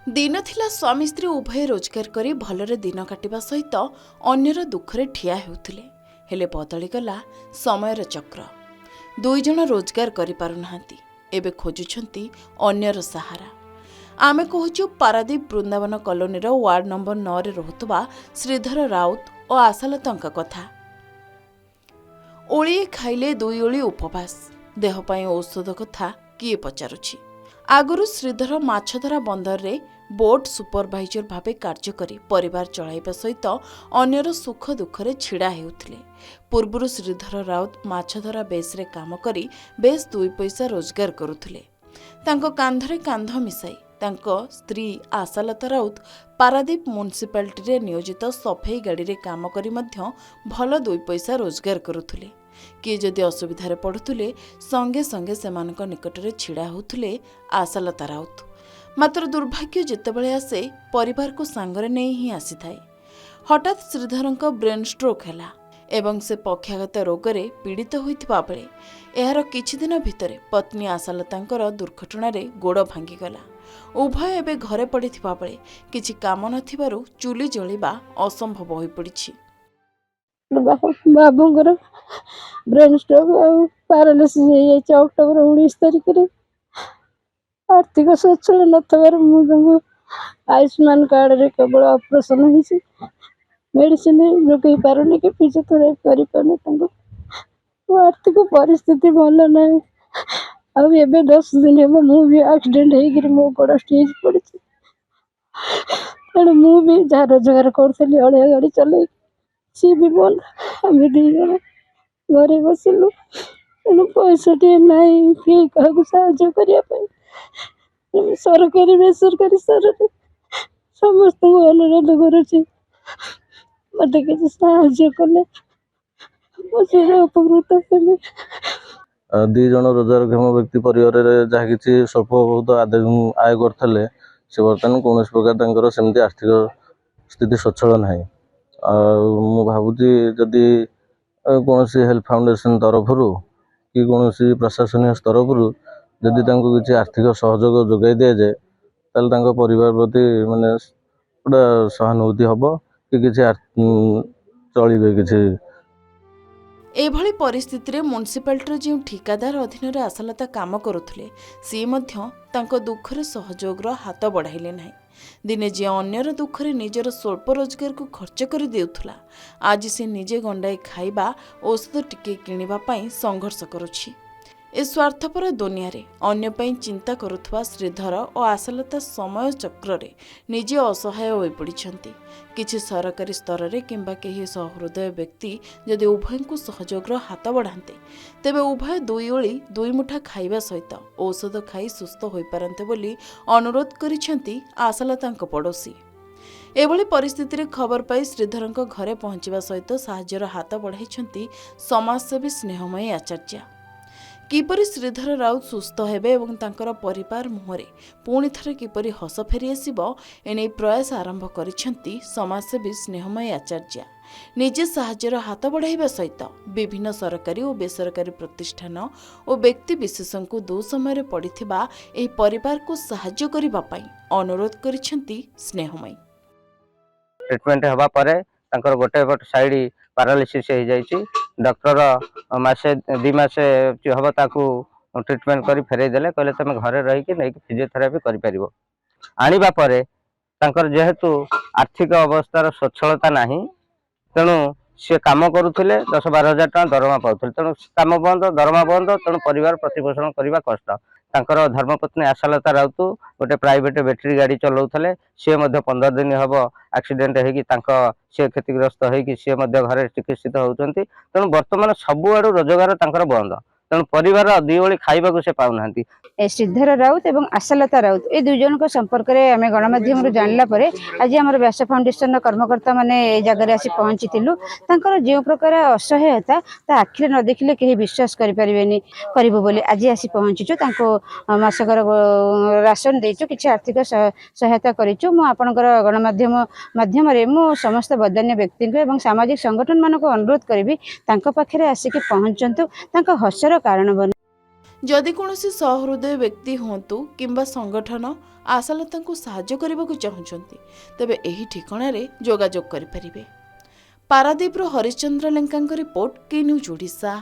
दिन थिला स्वामी स्त्री उभय रोजगार करी भलरे दिन काटिबा सहित अन्यर दुखरे ठिया हेउथिले हेले बदली गला समयर चक्र। दुई जण रोजगार करि पारुनाहांती एबे खोजुछंती अन्यर सहारा। आमे कहूछु पारादीप वृंदावन कॉलोनीर वार्ड नंबर 9 रे रहुतबा श्रीधर राउत और आशालतांका कथा। ओळिए खाइले दुई ओळी उपवास देह पाई औषध कथा किए पचारुछि। आगुरु श्रीधर माछधरा बंदर रे बोट सुपरभाइजर भावे कार्य करी परिवार चलाइबा सहित अन्यर सुख दुखरे छिड़ा हेउथिले। पूर्वरु श्रीधर राउत माछधरा बेस रे काम करी बेस दुई पैसा रोजगार करुथिले। तांको कांधरे कांध मिसाई तांको स्त्री आशालता राउत पारादीप म्युनिसिपालिटी रे नियोजित सफेई गाड़ी रे काम करी मध्य भल दुई पैसा रोजगार करुथिले। किए जदि असुविधारे पड़ुथिले संगे संगे सेमानक निकटरे छिड़ा होउथिले आशालता राउत। मात्र दुर्भाग्य जेतेबेले आसे परिवार को सांगरे नहीं ही आसी थाए। हठात श्रीधरंक ब्रेन स्ट्रोक हैला एवं से पक्षाघात रोगरे पीड़ित होइथिबा बेले एहार किछि दिन भितरे पत्नी आशालतांकर दुर्घटना रे गोड़ भांगीगला। उभय एबे घरे पड़िथिबा बेले किछि काम नथिबारु चुली जलिबा असंभव होई पड़िछि। बाबूंकर ब्रेन स्ट्रोक पैरालिसिस अक्टोबर 19 तारिख रे आर्थिक सच्छल नथबार मु आयुष्मान कार्ड रे केवल ऑपरेशन होइछि। मेडिसिन जोगई पारुनी कि फिजियोथेरापी करि पाने तांको आर्थिक परिस्थिति भल नै। अब एबे 10 दिन हेबो मु भी एक्सीडेंट हे गिर मो गोड़ स्टेज पड़छि। तेणु मु भी जा रोजगार करथली अलिया गाड़ी चलै सी भी बोल हमें दी जण घरे बसिलु। तेणु पैसा टे नहीं कि काहू साहाय्य करिया पाई सरकारी बेसरकारी स्तर समस्त अनुरोध करुछि मत किसी साहाय्य कले उपकृत हेबे। दी जन रोजगारक्षम व्यक्ति परिवार जहाँ किसी स्वल्प बहुत आय करते से बर्तमान कौन प्रकार सेमती आर्थिक स्थिति सच्छल ना। मु भावुची जदि कौन हेल्थ फाउंडेशन तरफ कि कौन प्रशासनिक तरफ जदि किसी आर्थिक सहयोग जोगाई दि जाए ताल परिवार प्रति माने गोटा सहानुभूति हम कि चलिए किसी। एभली परिस्थिति रे म्युनिसिपालिटी जो ठिकादार अधीन रे आशालता काम करुथिले सी मध्य तांको दुखरे सहयोगर हाथ बढ़ाइले नाही। दिने जे अन्यर दुखरे निजर स्वल्प रोजगार को खर्च कर देउथला आज से निजे गंडाई खाइबा औषध टिके किनिबा पई संघर्ष करुछि। ए स्वार्थपर दुनिया रे अन्य पई चिंता करुथवा श्रीधर और आशालता समय चक्र रे निजे असहाय होई पड़िछंती। किछि सरकारी स्तर रे किंबा केही सहृदय व्यक्ति जदि उभय को सहयोगर हाथ बढ़ाते तेबे उभय दुई ओली दुई मुठा खाइबा सहित औषध खाई सुस्थ होई पारंते बोली अनुरोध करिछंती आशालतांक पड़ोसी। एभली परिस्थिति रे खबर पाई श्रीधरंक घरे पहुंचवा सहित साहाय्यर हाथ बढ़ाइछंती समाजसेवी स्नेहमयी आचार्य। किपरि श्रीधर राउत सुस्थ हेबे एवं तांकर परिवार मुहरे पुणी थरे किपरि हस फेरी आसिबो एने प्रयास आरंभ करिसेंती समाजसेवी स्नेहमयी आचार्य। निजे साहाय्यर हाथ बढ़ाइबा सहित विभिन्न सरकारी और बेसरकारी प्रतिष्ठान और व्यक्ति विशेषଙ୍କୁ दो समय पड़िथिबा एही परिवार को साहाय्य करिबा पई अनुरोध करिसेंती स्नेहमयी। ट्रीटमेंट हवा परे तांकर गोटे पट साइड पैरालिसिस हो जाइछि। डॉक्टर मासे 2 मासे हम ताकू ट्रीटमेंट करी फेरई देले कहले तुम घरे रही कि नहीं फिजियोथेरापी करि परिबो। आनिबा परे तांकर जेहेतु आर्थिक अवस्थार सच्छलता नाही तेणु सी काम करुले 10-12 हजार टका दरमा पाउथले तेणु काम बंद दरमा बंद तेणु परिवार प्रतिपोषण करने कष्ट। तांकर धर्मपत्नी आशालता राउत गोटे प्राइवेट बैटेरी गाड़ी चलाउथले सी 15 दिन हम एक्सीडेंट सी क्षतिग्रस्त होगी सी घरे चिकित्सित होउछंती। तेणु वर्तमान सबुआड़ू रोजगार तांकर बंद तेणु परिवार दी ओली खाइबा को से पाउनाहांती। श्रीधर राउत एवं आशालता राउत ए दुई जन संपर्क में आम गणमाध्यम जानला आज आम व्यास फाउंडेशन कर्मकर्ता माने जगह आसी पहुंची जो प्रकार असहायता आखिरे न देखिले कहीं विश्वास करें आज आसी पहुंचीचु मासकर राशन देचु किसी आर्थिक सहायता करूँ। मुझे गणमाध्यम माध्यम मु समस्त बदान्य व्यक्ति और सामाजिक संगठन मान अनुरोध करी पाखे आसिक पहुंचतु हसर कारण बन। जदि कौनसी सहृदय व्यक्ति हुंतु किंबा संगठन आशालताଙ୍କୁ ସାହାଯ୍ୟ କରିବାକୁ ଚାହୁଁଛନ୍ତି ତେବେ ଏହି ଠିକଣାରେ ଯୋଗାଯୋଗ କରିପାରିବେ। ପାରାଦୀପରୁ ହରିଶ୍ଚନ୍ଦ୍ର ଲେଙ୍କାଙ୍କ ରିପୋର୍ଟ, କି ନ୍ୟୁଜ୍ ଓଡ଼ିଶା।